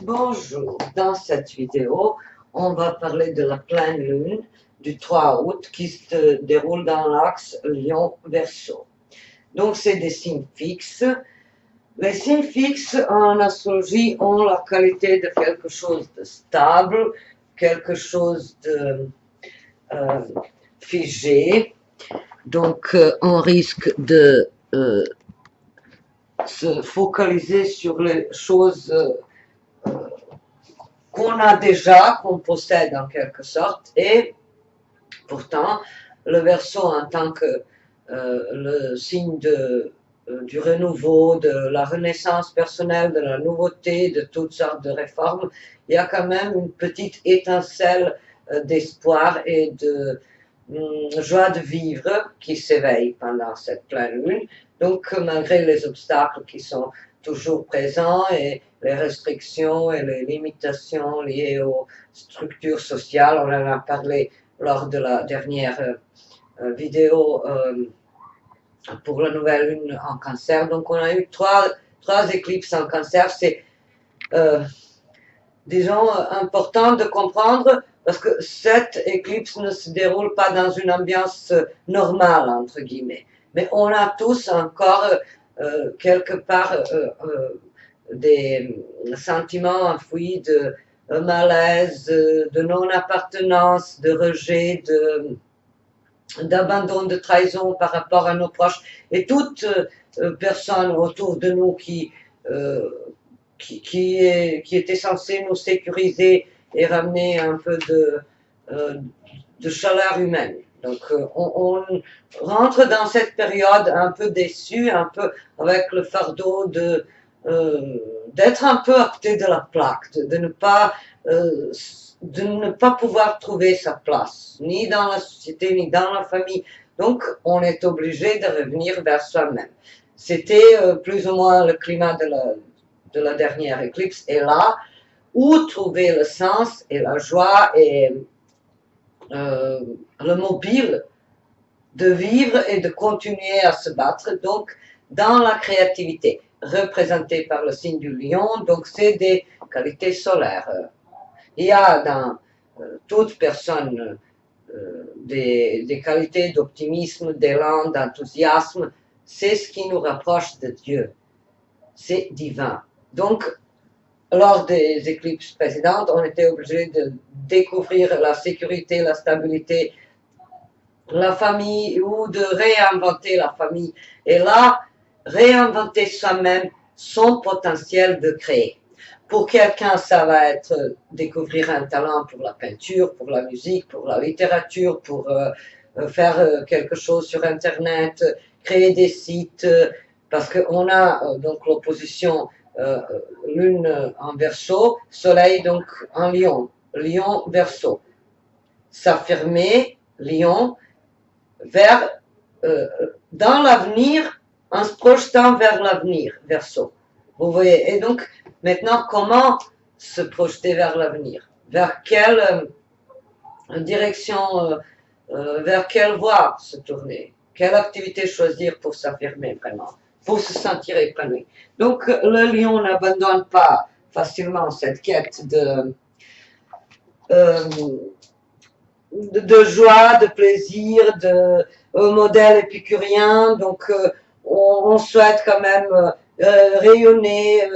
Bonjour, dans cette vidéo, on va parler de la pleine lune du 3 août qui se déroule dans l'axe Lion-Verseau. Donc c'est des signes fixes. Les signes fixes en astrologie ont la qualité de quelque chose de stable, quelque chose de figé. Donc on risque de se focaliser sur les choses qu'on a déjà, qu'on possède en quelque sorte, et pourtant, le Verseau en tant que le signe du renouveau, de la renaissance personnelle, de la nouveauté, de toutes sortes de réformes, il y a quand même une petite étincelle d'espoir et de joie de vivre qui s'éveille pendant cette pleine lune. Donc, malgré les obstacles qui sont toujours présents et les restrictions et les limitations liées aux structures sociales, on en a parlé lors de la dernière vidéo pour la nouvelle lune en cancer. Donc, on a eu trois éclipses en cancer. C'est, disons, important de comprendre parce que cette éclipse ne se déroule pas dans une ambiance normale, entre guillemets. Mais on a tous encore quelque part des sentiments enfouis de malaise, de non-appartenance, de rejet, d'abandon, de trahison par rapport à nos proches. Et toute personne autour de nous qui était censé nous sécuriser et ramener un peu de chaleur humaine. Donc on rentre dans cette période un peu déçu, un peu avec le fardeau d'être un peu à côté de la plaque, de ne pas pouvoir trouver sa place, ni dans la société, ni dans la famille. Donc on est obligé de revenir vers soi-même. C'était plus ou moins le climat de la dernière éclipse, et là, où trouver le sens et la joie et le mobile de vivre et de continuer à se battre, donc dans la créativité, représentée par le signe du lion, donc c'est des qualités solaires. Il y a dans toute personne des qualités d'optimisme, d'élan, d'enthousiasme, c'est ce qui nous rapproche de Dieu, c'est divin. Donc, lors des éclipses précédentes, on était obligé de découvrir la sécurité, la stabilité, la famille, ou de réinventer la famille. Et là, réinventer soi-même son potentiel de créer. Pour quelqu'un, ça va être découvrir un talent pour la peinture, pour la musique, pour la littérature, pour faire quelque chose sur Internet, créer des sites, parce qu'on a donc l'opposition lune en Verseau, soleil donc en Lion, Lion Verseau. S'affirmer, Lion, vers dans l'avenir, en se projetant vers l'avenir, Verseau. Vous voyez, et donc maintenant, comment se projeter vers l'avenir? Vers quelle direction, vers quelle voie se tourner? Quelle activité choisir pour s'affirmer vraiment, pour se sentir épanoui? Donc le lion n'abandonne pas facilement cette quête de joie, de plaisir, de modèle épicurien. Donc on souhaite quand même rayonner,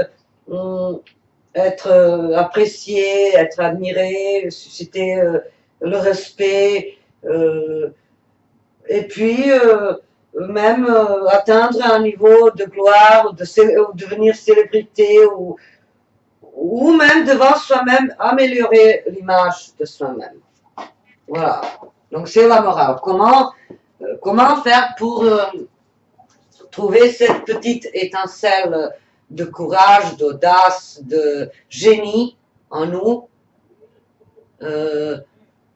être apprécié, être admiré, susciter le respect, et puis même atteindre un niveau de gloire, ou devenir célébrité, ou même devant soi-même améliorer l'image de soi-même. Voilà. Donc c'est la morale. Comment faire pour trouver cette petite étincelle de courage, d'audace, de génie en nous?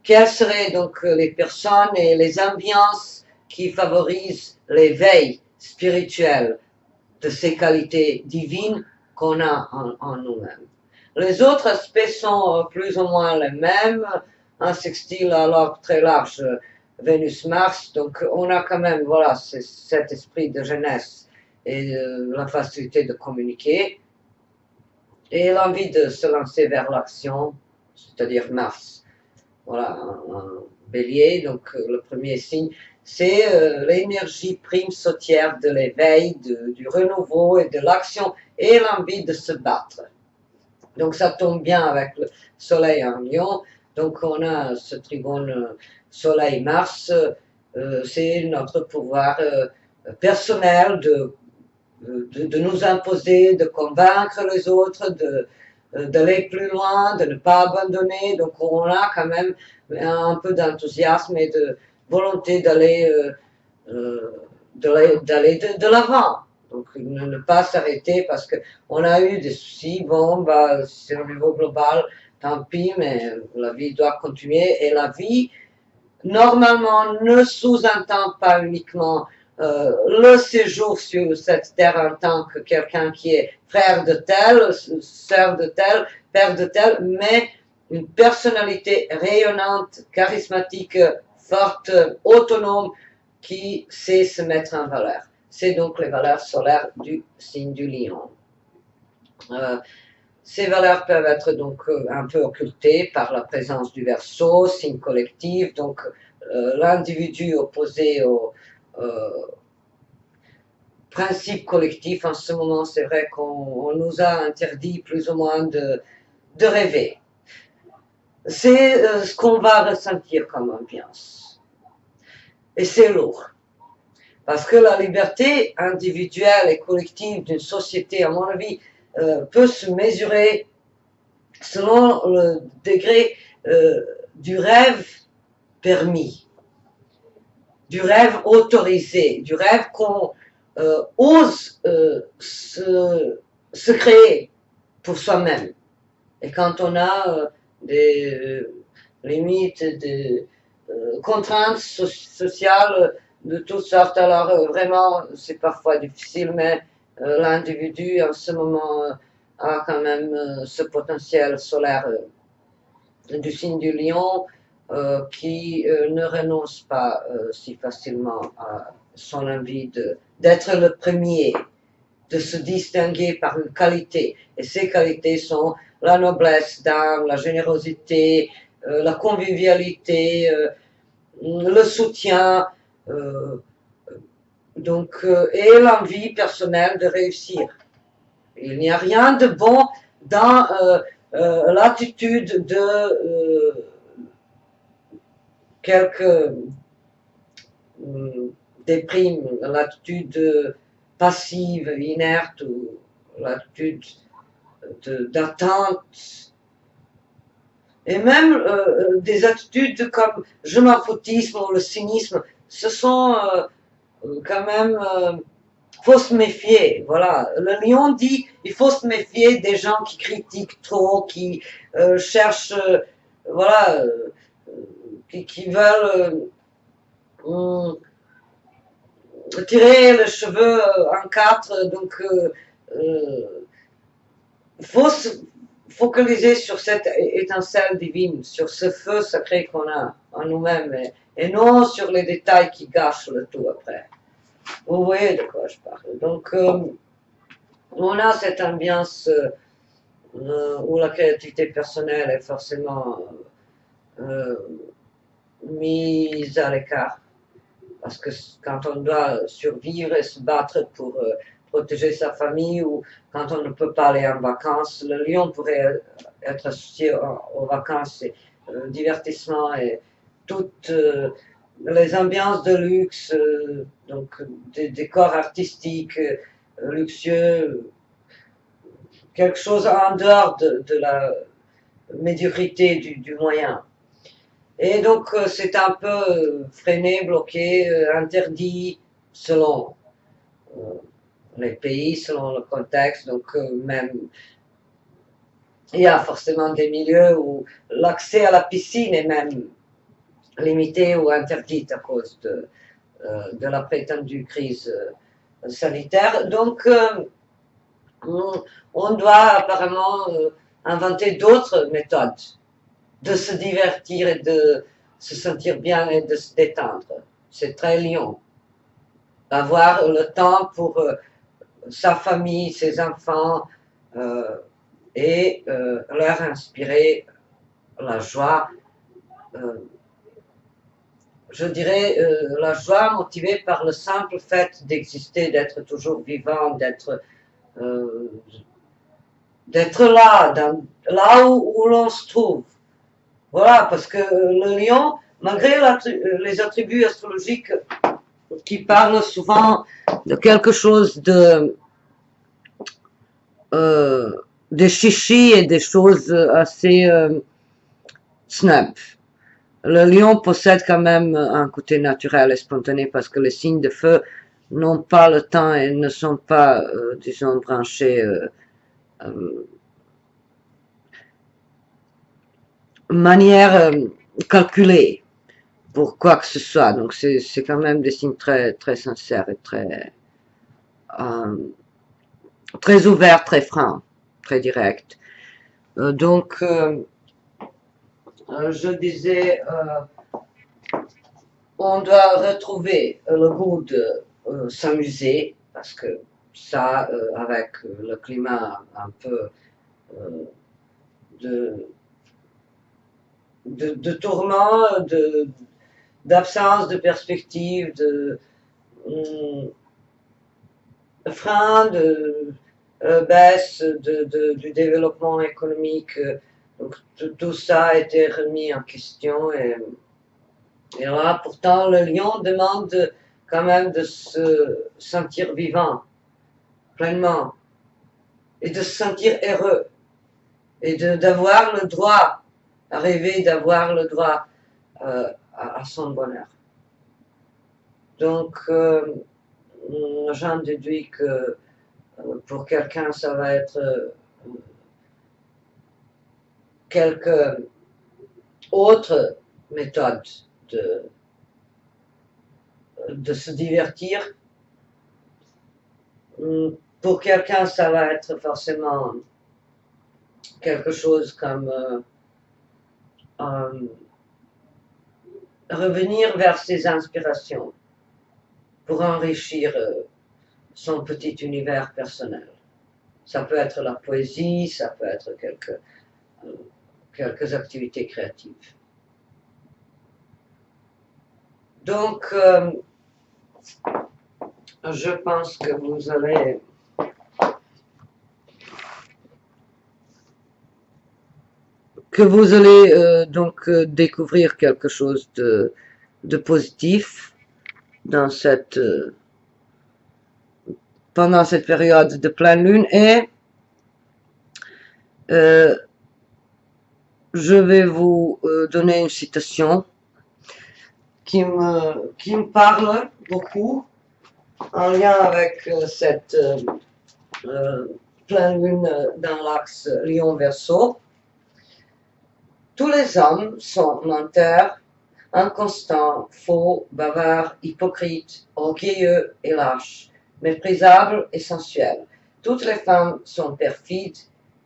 Quelles seraient donc les personnes et les ambiances qui favorisent l'éveil spirituel de ces qualités divines qu'on a en nous-mêmes? Les autres aspects sont plus ou moins les mêmes, un sextile alors très large Vénus-Mars, donc on a quand même, voilà, cet esprit de jeunesse et la facilité de communiquer. et l'envie de se lancer vers l'action, c'est-à-dire Mars. Voilà, un bélier, donc le premier signe, c'est l'énergie prime sautière de l'éveil, du renouveau et de l'action et l'envie de se battre. Donc ça tombe bien avec le soleil en lion, donc on a ce trigone soleil-mars, c'est notre pouvoir personnel de nous imposer, de convaincre les autres, d'aller plus loin, de ne pas abandonner. Donc on a quand même un peu d'enthousiasme et de volonté d'aller de l'avant. Donc ne pas s'arrêter parce qu'on a eu des soucis. Bon, bah, c'est au niveau global, tant pis, mais la vie doit continuer. Et la vie, normalement, ne sous-entend pas uniquement le séjour sur cette terre en tant que quelqu'un qui est frère de tel, sœur de tel, père de tel, mais une personnalité rayonnante, charismatique, forte, autonome, qui sait se mettre en valeur. C'est donc les valeurs solaires du signe du lion. Ces valeurs peuvent être donc un peu occultées par la présence du Verseau, signe collectif, donc l'individu opposé au principe collectif. En ce moment, c'est vrai qu'on nous a interdit plus ou moins de rêver. C'est ce qu'on va ressentir comme ambiance. Et c'est lourd. Parce que la liberté individuelle et collective d'une société, à mon avis, peut se mesurer selon le degré du rêve permis, du rêve autorisé, du rêve qu'on ose se créer pour soi-même. Et quand on a des limites, des contraintes sociales de toutes sortes, alors vraiment c'est parfois difficile, mais l'individu en ce moment a quand même ce potentiel solaire du signe du lion qui ne renonce pas si facilement à son envie d'être le premier, de se distinguer par une qualité. Et ces qualités sont la noblesse d'âme, la générosité, la convivialité, le soutien, et l'envie personnelle de réussir. Il n'y a rien de bon dans l'attitude de quelques déprime, l'attitude passive, inerte, ou l'attitude d'attente, et même des attitudes comme je m'en foutisme ou le cynisme, ce sont quand même faut se méfier, voilà. Le lion dit il faut se méfier des gens qui critiquent trop, qui cherchent, voilà, qui veulent tirer les cheveux en quatre, donc il faut se focaliser sur cette étincelle divine, sur ce feu sacré qu'on a en nous-mêmes, et non sur les détails qui gâchent le tout après. Vous voyez de quoi je parle. Donc, on a cette ambiance où la créativité personnelle est forcément mise à l'écart. Parce que quand on doit survivre et se battre pour protéger sa famille, ou quand on ne peut pas aller en vacances, le lion pourrait être associé aux vacances et divertissement et toutes les ambiances de luxe, donc des décors artistiques luxueux, quelque chose en dehors de la médiocrité du moyen. Et donc c'est un peu freiné, bloqué, interdit selon les pays, selon le contexte. Donc même il y a forcément des milieux où l'accès à la piscine est même limité ou interdit à cause de la prétendue crise sanitaire. Donc on doit apparemment inventer d'autres méthodes de se divertir et de se sentir bien et de se détendre. C'est très lion. Avoir le temps pour sa famille, ses enfants, et leur inspirer la joie, je dirais la joie motivée par le simple fait d'exister, d'être toujours vivant, euh, là, là où l'on se trouve. Voilà, parce que le lion, malgré les attributs astrologiques qui parlent souvent de quelque chose de chichi et des choses assez snap. Le lion possède quand même un côté naturel et spontané parce que les signes de feu n'ont pas le temps et ne sont pas, disons, branchés manière calculée pour quoi que ce soit. Donc c'est quand même des signes très, très sincères et euh, très ouverts, très francs, très directs. Donc, je disais, on doit retrouver le goût de s'amuser, parce que ça, avec le climat un peu de, de tourment, d'absence de perspective, de frein, de baisse du développement économique. Donc tout ça a été remis en question et là, pourtant, le lion demande quand même de se sentir vivant pleinement et de se sentir heureux et d'avoir le droit, à rêver d'avoir le droit à son bonheur. Donc, j'en déduis que pour quelqu'un, ça va être quelque autre méthode de se divertir. Pour quelqu'un, ça va être forcément quelque chose comme revenir vers ses inspirations pour enrichir son petit univers personnel. Ça peut être la poésie, ça peut être quelques activités créatives. Donc, je pense que vous allez donc découvrir quelque chose de positif dans pendant cette période de pleine lune et je vais vous donner une citation qui me parle beaucoup en lien avec cette pleine lune dans l'axe Lion-Verseau. Tous les hommes sont menteurs, inconstants, faux, bavards, hypocrites, orgueilleux et lâches, méprisables et sensuels. Toutes les femmes sont perfides,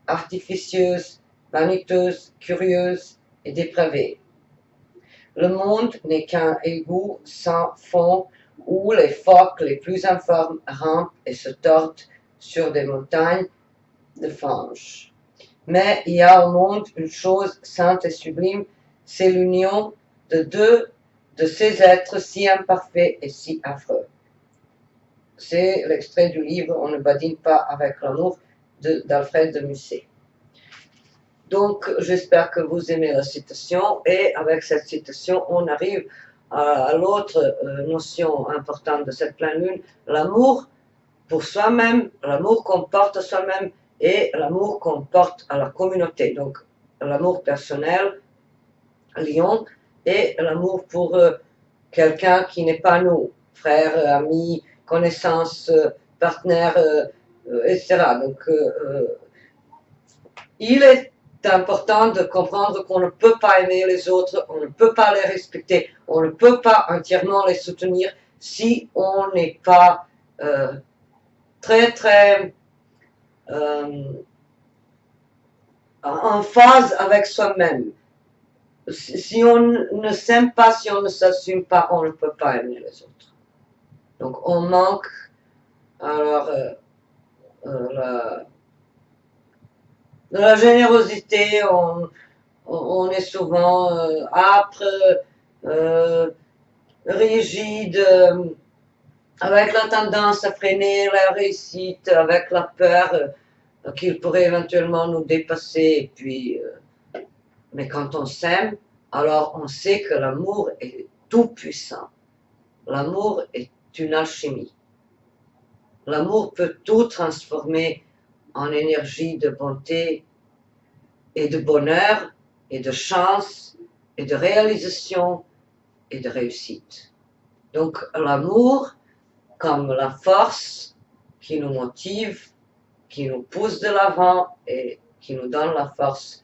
artificieuses, vaniteuses, curieuses et dépravées. Le monde n'est qu'un égout sans fond où les phoques les plus informes rampent et se tordent sur des montagnes de fange. Mais il y a au monde une chose sainte et sublime, c'est l'union de ces êtres si imparfaits et si affreux. C'est l'extrait du livre On ne badine pas avec l'amour d'Alfred de Musset. Donc, j'espère que vous aimez la citation et avec cette citation, on arrive à l'autre notion importante de cette pleine lune, l'amour pour soi-même, l'amour qu'on porte à soi-même et l'amour qu'on porte à la communauté. Donc, l'amour personnel, lion, et l'amour pour quelqu'un qui n'est pas nous, frère, ami, connaissance, partenaire, etc. Donc, il est important de comprendre qu'on ne peut pas aimer les autres, on ne peut pas les respecter, on ne peut pas entièrement les soutenir si on n'est pas très en phase avec soi-même. Si on ne s'aime pas, si on ne s'assume pas, on ne peut pas aimer les autres. Donc on manque alors de la générosité, on est souvent âpre, euh, rigide, avec la tendance à freiner la réussite, avec la peur qu'il pourrait éventuellement nous dépasser. Et puis, mais quand on s'aime, alors on sait que l'amour est tout puissant. L'amour est une alchimie. L'amour peut tout transformer en énergie de bonté et de bonheur et de chance et de réalisation et de réussite. Donc l'amour comme la force qui nous motive, qui nous pousse de l'avant et qui nous donne la force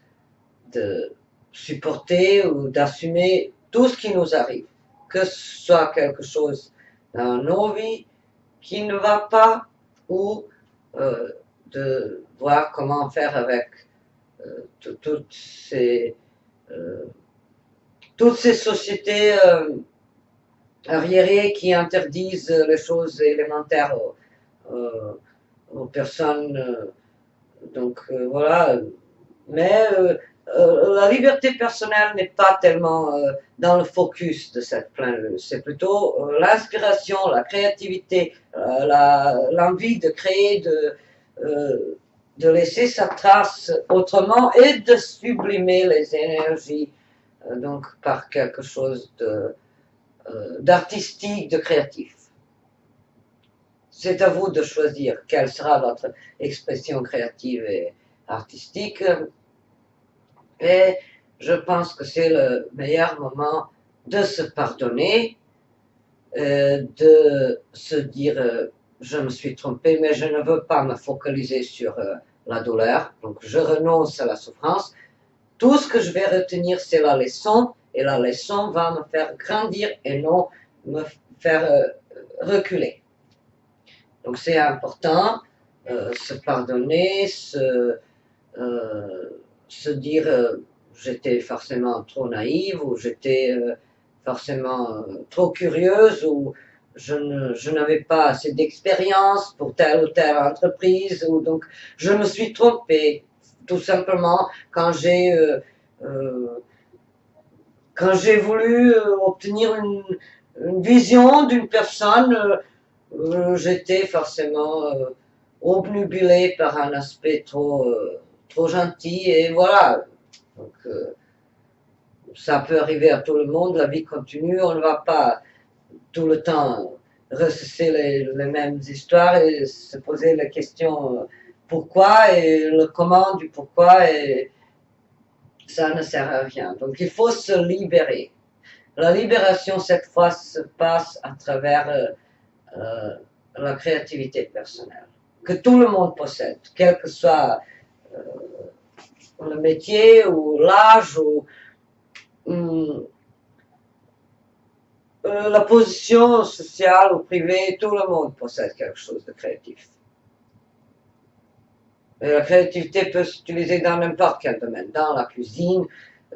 de supporter ou d'assumer tout ce qui nous arrive, que ce soit quelque chose dans nos vies qui ne va pas ou de voir comment faire avec toutes ces, euh, toutes ces sociétés arriérées qui interdisent les choses élémentaires aux personnes. Donc voilà. Mais la liberté personnelle n'est pas tellement dans le focus de cette pleine lune. C'est plutôt l'inspiration, la créativité, l'envie de créer, de laisser sa trace autrement et de sublimer les énergies donc par quelque chose d'artistique, de créatif. C'est à vous de choisir quelle sera votre expression créative et artistique. Et je pense que c'est le meilleur moment de se pardonner, de se dire je me suis trompé, mais je ne veux pas me focaliser sur la douleur, donc je renonce à la souffrance. Tout ce que je vais retenir, c'est la leçon, et la leçon va me faire grandir et non me faire reculer. Donc c'est important, se pardonner, se dire j'étais forcément trop naïve ou j'étais forcément trop curieuse ou je n'avais pas assez d'expérience pour telle ou telle entreprise ou donc je me suis trompée tout simplement quand j'ai voulu obtenir une vision d'une personne. J'étais forcément obnubilée par un aspect trop gentil et voilà. Donc ça peut arriver à tout le monde, la vie continue, on ne va pas tout le temps ressasser les mêmes histoires et se poser la question pourquoi et le comment du pourquoi et ça ne sert à rien. Donc il faut se libérer. La libération cette fois se passe à travers la créativité personnelle, que tout le monde possède, quel que soit le métier ou l'âge ou la position sociale ou privée, tout le monde possède quelque chose de créatif. Et la créativité peut s'utiliser dans n'importe quel domaine, dans la cuisine,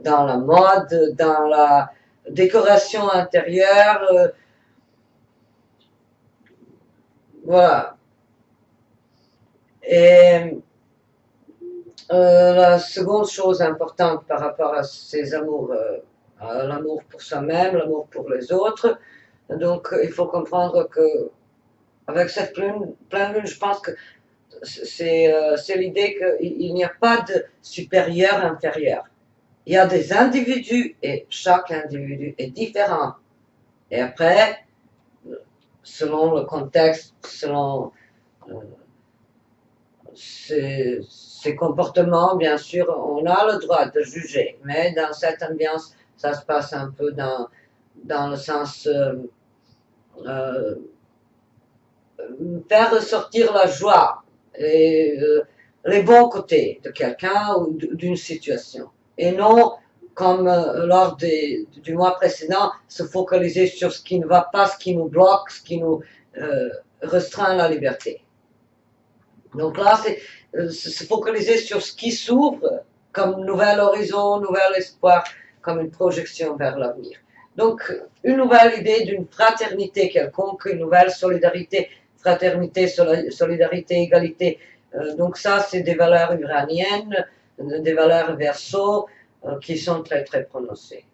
dans la mode, dans la décoration intérieure, voilà. Et la seconde chose importante par rapport à ces amours, l'amour pour soi-même, l'amour pour les autres, donc il faut comprendre que avec cette pleine lune, je pense que c'est l'idée qu'il n'y a pas de supérieur inférieur. Il y a des individus et chaque individu est différent. Et après, selon le contexte, selon ses comportements, bien sûr, on a le droit de juger, mais dans cette ambiance, ça se passe un peu dans le sens faire ressortir la joie et les bons côtés de quelqu'un ou d'une situation, et non comme lors du mois précédent, se focaliser sur ce qui ne va pas, ce qui nous bloque, ce qui nous restreint la liberté. Donc là, c'est se focaliser sur ce qui s'ouvre comme nouvel horizon, nouvel espoir, comme une projection vers l'avenir. Donc, une nouvelle idée d'une fraternité quelconque, une nouvelle solidarité, fraternité, solidarité, égalité. Donc ça, c'est des valeurs uraniennes, des valeurs Verseau qui sont très très prononcées.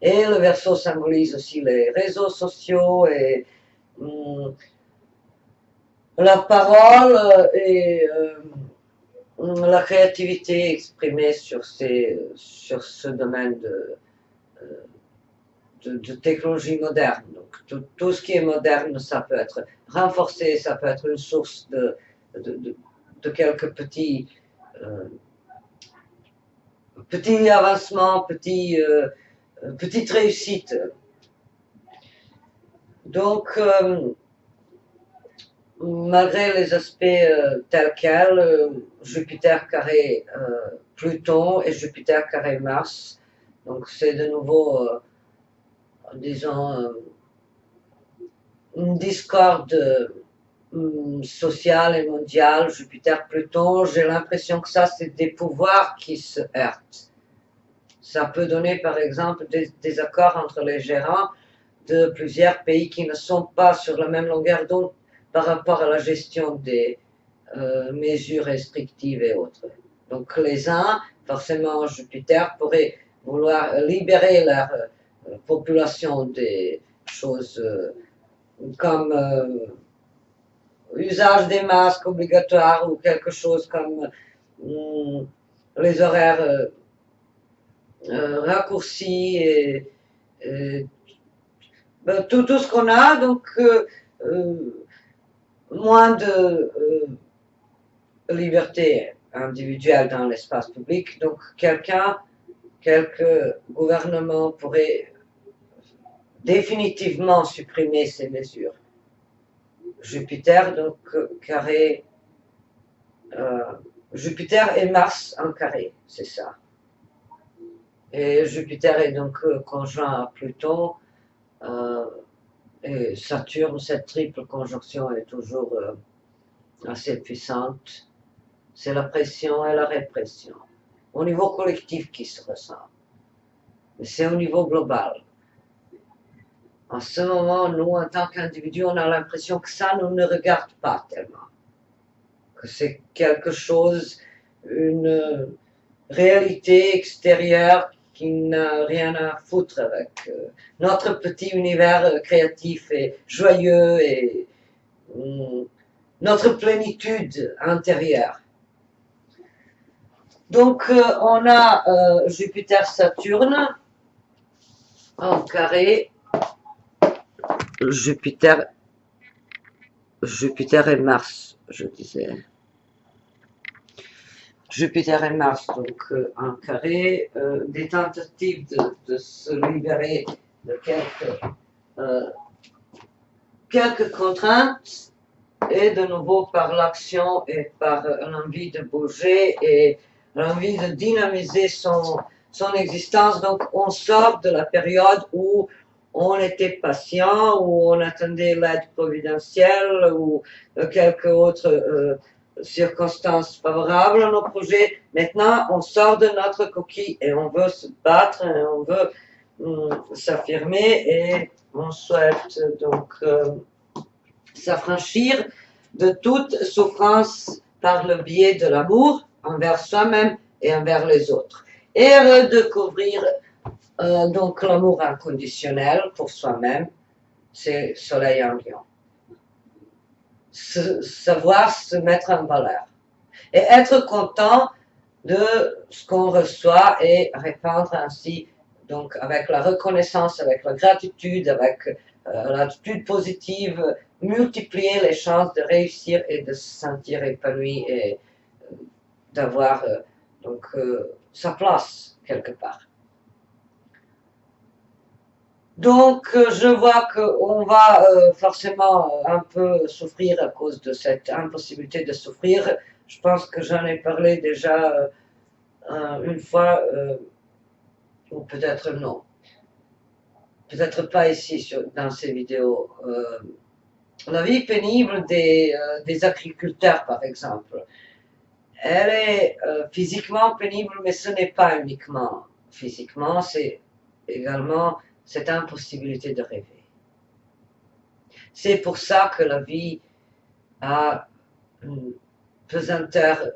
Et le Verseau symbolise aussi les réseaux sociaux et la parole et la créativité exprimée sur ce domaine de technologie moderne. Donc, tout ce qui est moderne, ça peut être renforcé, ça peut être une source de quelques petits avancements, petites réussites. Donc, malgré les aspects tels quels, Jupiter carré Pluton et Jupiter carré Mars, donc c'est de nouveau, disons, une discorde sociale et mondiale, Jupiter-Pluton, j'ai l'impression que ça, c'est des pouvoirs qui se heurtent. Ça peut donner, par exemple, des accords entre les gérants de plusieurs pays qui ne sont pas sur la même longueur d'onde par rapport à la gestion des mesures restrictives et autres. Donc les uns, forcément Jupiter, pourraient vouloir libérer leur population des choses comme usage des masques obligatoires ou quelque chose comme les horaires raccourcis et tout ce qu'on a, donc moins de liberté individuelle dans l'espace public. Donc quelques gouvernements pourraient définitivement supprimer ces mesures. Jupiter, donc carré, Jupiter et Mars en carré, c'est ça. Et Jupiter est donc conjoint à Pluton, et Saturne, cette triple conjonction est toujours assez puissante. C'est la pression et la répression, au niveau collectif qui se ressent. Mais c'est au niveau global. En ce moment, nous, en tant qu'individus, on a l'impression que ça ne nous regarde pas tellement. Que c'est quelque chose, une réalité extérieure qui n'a rien à foutre avec notre petit univers créatif et joyeux et notre plénitude intérieure. Donc, on a Jupiter-Saturne en carré, Jupiter et Mars, je disais. Jupiter et Mars, donc en carré, des tentatives de se libérer de quelques contraintes, et de nouveau par l'action et par l'envie de bouger et l'envie de dynamiser son existence. Donc on sort de la période où on était patient, où on attendait l'aide providentielle ou quelques autres circonstances favorables à nos projets. Maintenant, on sort de notre coquille et on veut se battre, et on veut s'affirmer et on souhaite donc s'affranchir de toute souffrance par le biais de l'amour envers soi-même et envers les autres. Et redécouvrir donc l'amour inconditionnel pour soi-même, c'est Soleil en Lion. Savoir se mettre en valeur et être content de ce qu'on reçoit et répandre ainsi, donc avec la reconnaissance, avec la gratitude, avec l'attitude positive, multiplier les chances de réussir et de se sentir épanoui et d'avoir donc sa place quelque part. Donc je vois qu'on va forcément un peu souffrir à cause de cette impossibilité de souffrir. Je pense que j'en ai parlé déjà une fois, ou peut-être non. Peut-être pas ici dans ces vidéos. La vie pénible des agriculteurs, par exemple, elle est physiquement pénible, mais ce n'est pas uniquement physiquement, c'est également cette impossibilité de rêver. C'est pour ça que la vie a une pesanteur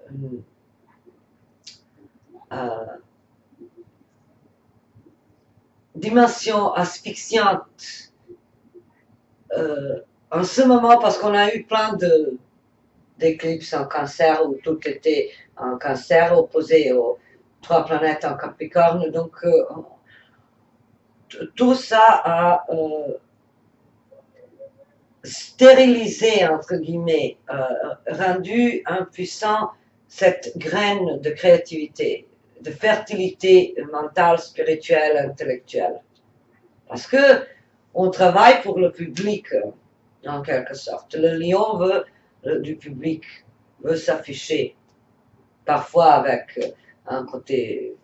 dimension asphyxiante en ce moment, parce qu'on a eu plein d'éclipses en Cancer où tout était en Cancer opposé aux 3 planètes en Capricorne, donc tout ça a stérilisé, entre guillemets, rendu impuissant cette graine de créativité, de fertilité mentale, spirituelle, intellectuelle. Parce que on travaille pour le public, en quelque sorte. Le lion veut du public, veut s'afficher, parfois avec un côté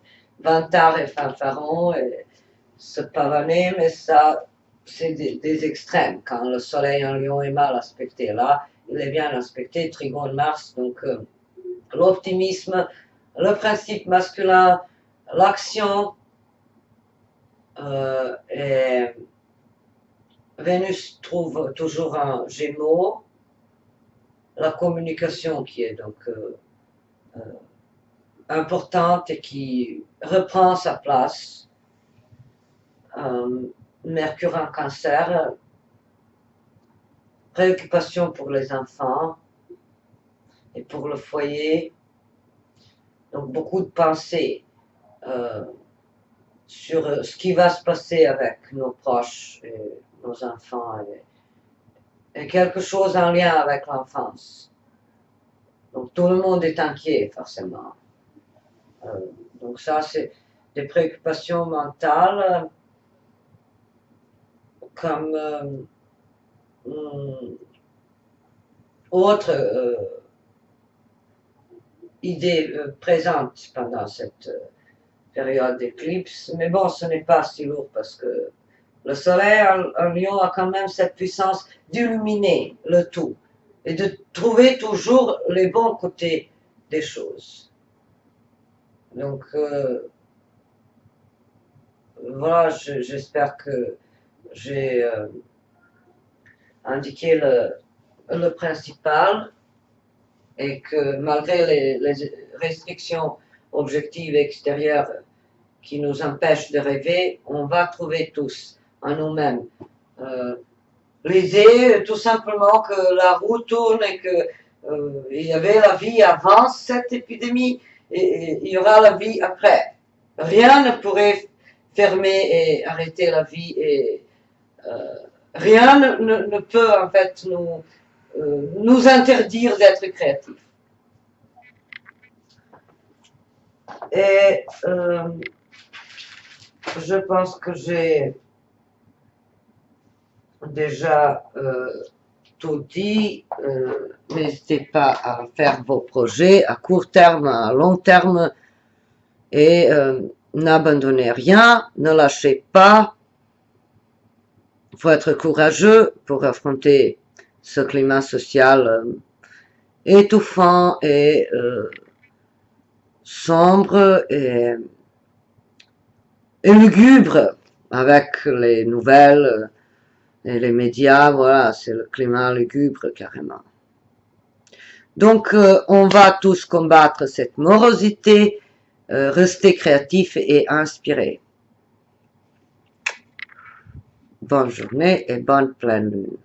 vantard et fanfaron et se pavaner, mais ça, c'est des extrêmes. Quand le soleil en lion est mal aspecté, là, il est bien aspecté, trigone Mars, donc l'optimisme, le principe masculin, l'action, et Vénus trouve toujours un Gémeaux, la communication qui est donc importante et qui reprend sa place. Mercure en Cancer, préoccupation pour les enfants et pour le foyer, donc beaucoup de pensées sur ce qui va se passer avec nos proches et nos enfants et quelque chose en lien avec l'enfance. Donc tout le monde est inquiet forcément. Donc ça c'est des préoccupations mentales comme autre idée présente pendant cette période d'éclipse, mais bon, ce n'est pas si lourd parce que le soleil en lion a quand même cette puissance d'illuminer le tout et de trouver toujours les bons côtés des choses. Donc voilà, j'espère que j'ai indiqué le principal et que malgré les restrictions objectives extérieures qui nous empêchent de rêver, on va trouver tous en nous-mêmes l'idée tout simplement que la roue tourne et que il y avait la vie avant cette épidémie et il y aura la vie après. Rien ne pourrait fermer et arrêter la vie et rien ne peut en fait nous interdire d'être créatifs. Et je pense que j'ai déjà tout dit. N'hésitez pas à faire vos projets à court terme, à long terme et n'abandonnez rien, ne lâchez pas. Il faut être courageux pour affronter ce climat social étouffant et sombre et lugubre avec les nouvelles et les médias. Voilà, c'est le climat lugubre carrément. Donc on va tous combattre cette morosité, rester créatif et inspiré. Bonne journée et bonne pleine lune.